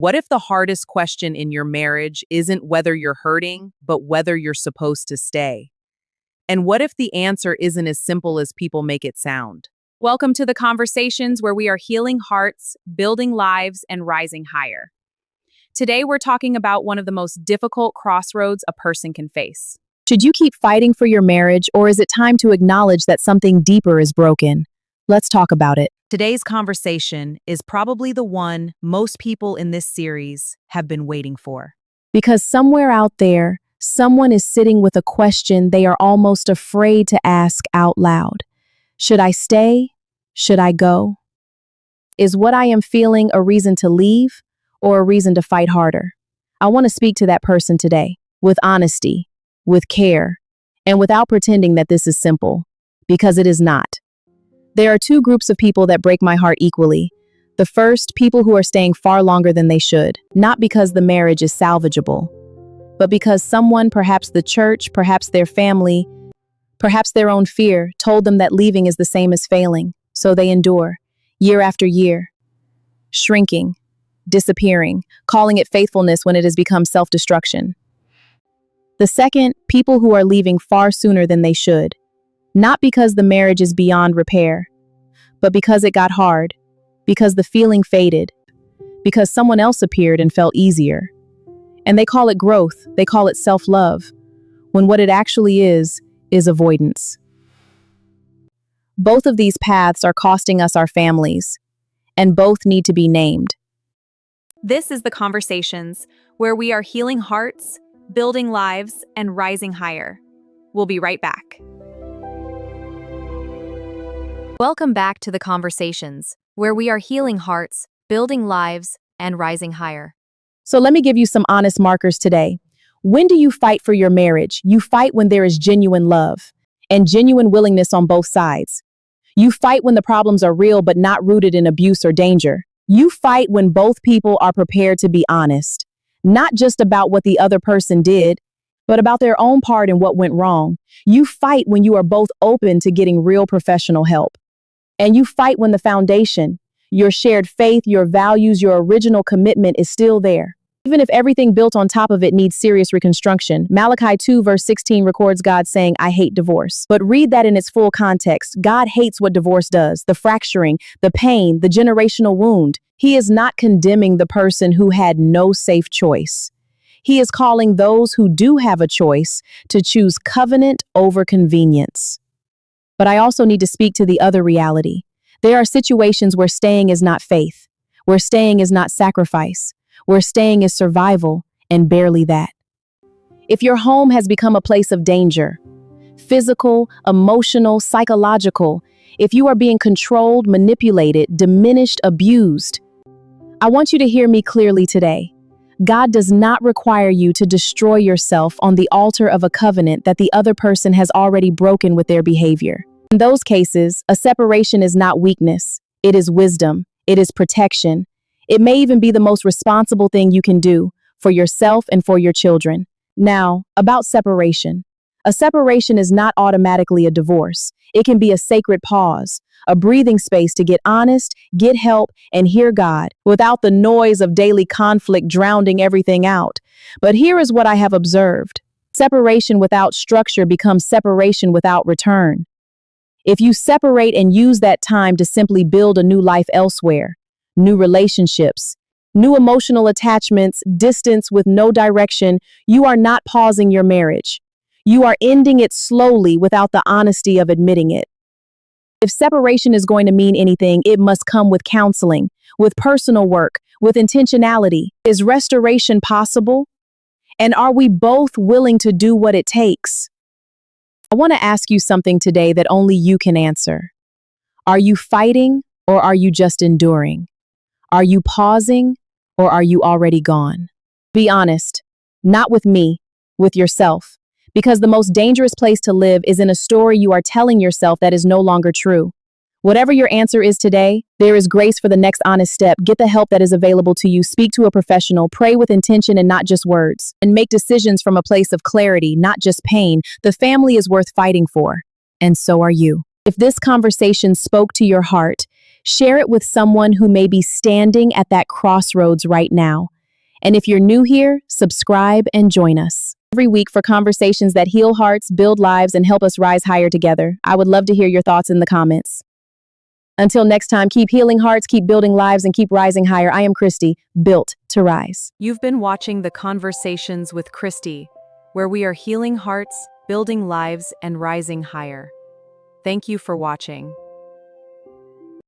What if the hardest question in your marriage isn't whether you're hurting, but whether you're supposed to stay? And what if the answer isn't as simple as people make it sound? Welcome to the conversations where we are healing hearts, building lives, and rising higher. Today, we're talking about one of the most difficult crossroads a person can face. Should you keep fighting for your marriage, or is it time to acknowledge that something deeper is broken? Let's talk about it. Today's conversation is probably the one most people in this series have been waiting for. Because somewhere out there, someone is sitting with a question they are almost afraid to ask out loud. Should I stay? Should I go? Is what I am feeling a reason to leave or a reason to fight harder? I want to speak to that person today with honesty, with care, and without pretending that this is simple, because it is not. There are two groups of people that break my heart equally. The first, people who are staying far longer than they should, not because the marriage is salvageable, but because someone, perhaps the church, perhaps their family, perhaps their own fear, told them that leaving is the same as failing, so they endure, year after year, shrinking, disappearing, calling it faithfulness when it has become self-destruction. The second, people who are leaving far sooner than they should, not because the marriage is beyond repair, but because it got hard, because the feeling faded, because someone else appeared and felt easier. And they call it growth, they call it self-love, when what it actually is avoidance. Both of these paths are costing us our families, and both need to be named. This is the conversations where we are healing hearts, building lives, and rising higher. We'll be right back. Welcome back to the conversations where we are healing hearts, building lives, and rising higher. So let me give you some honest markers today. When do you fight for your marriage? You fight when there is genuine love and genuine willingness on both sides. You fight when the problems are real but not rooted in abuse or danger. You fight when both people are prepared to be honest, not just about what the other person did, but about their own part in what went wrong. You fight when you are both open to getting real professional help. And you fight when the foundation, your shared faith, your values, your original commitment is still there. Even if everything built on top of it needs serious reconstruction. Malachi 2 verse 16 records God saying, "I hate divorce." But read that in its full context. God hates what divorce does, the fracturing, the pain, the generational wound. He is not condemning the person who had no safe choice. He is calling those who do have a choice to choose covenant over convenience. But I also need to speak to the other reality. There are situations where staying is not faith, where staying is not sacrifice, where staying is survival, and barely that. If your home has become a place of danger, physical, emotional, psychological, if you are being controlled, manipulated, diminished, abused, I want you to hear me clearly today. God does not require you to destroy yourself on the altar of a covenant that the other person has already broken with their behavior. In those cases, a separation is not weakness. It is wisdom. It is protection. It may even be the most responsible thing you can do for yourself and for your children. Now, about separation. A separation is not automatically a divorce. It can be a sacred pause, a breathing space to get honest, get help, and hear God without the noise of daily conflict drowning everything out. But here is what I have observed. Separation without structure becomes separation without return. If you separate and use that time to simply build a new life elsewhere, new relationships, new emotional attachments, distance with no direction, you are not pausing your marriage. You are ending it slowly without the honesty of admitting it. If separation is going to mean anything, it must come with counseling, with personal work, with intentionality. Is restoration possible? And are we both willing to do what it takes? I want to ask you something today that only you can answer. Are you fighting or are you just enduring? Are you pausing or are you already gone? Be honest, not with me, with yourself. Because the most dangerous place to live is in a story you are telling yourself that is no longer true. Whatever your answer is today, there is grace for the next honest step. Get the help that is available to you. Speak to a professional. Pray with intention and not just words. And make decisions from a place of clarity, not just pain. The family is worth fighting for. And so are you. If this conversation spoke to your heart, share it with someone who may be standing at that crossroads right now. And if you're new here, subscribe and join us every week for conversations that heal hearts, build lives, and help us rise higher together. I would love to hear your thoughts in the comments. Until next time, keep healing hearts, keep building lives, and keep rising higher. I am Christy, built to rise. You've been watching the Conversations with Christy, where we are healing hearts, building lives, and rising higher. Thank you for watching.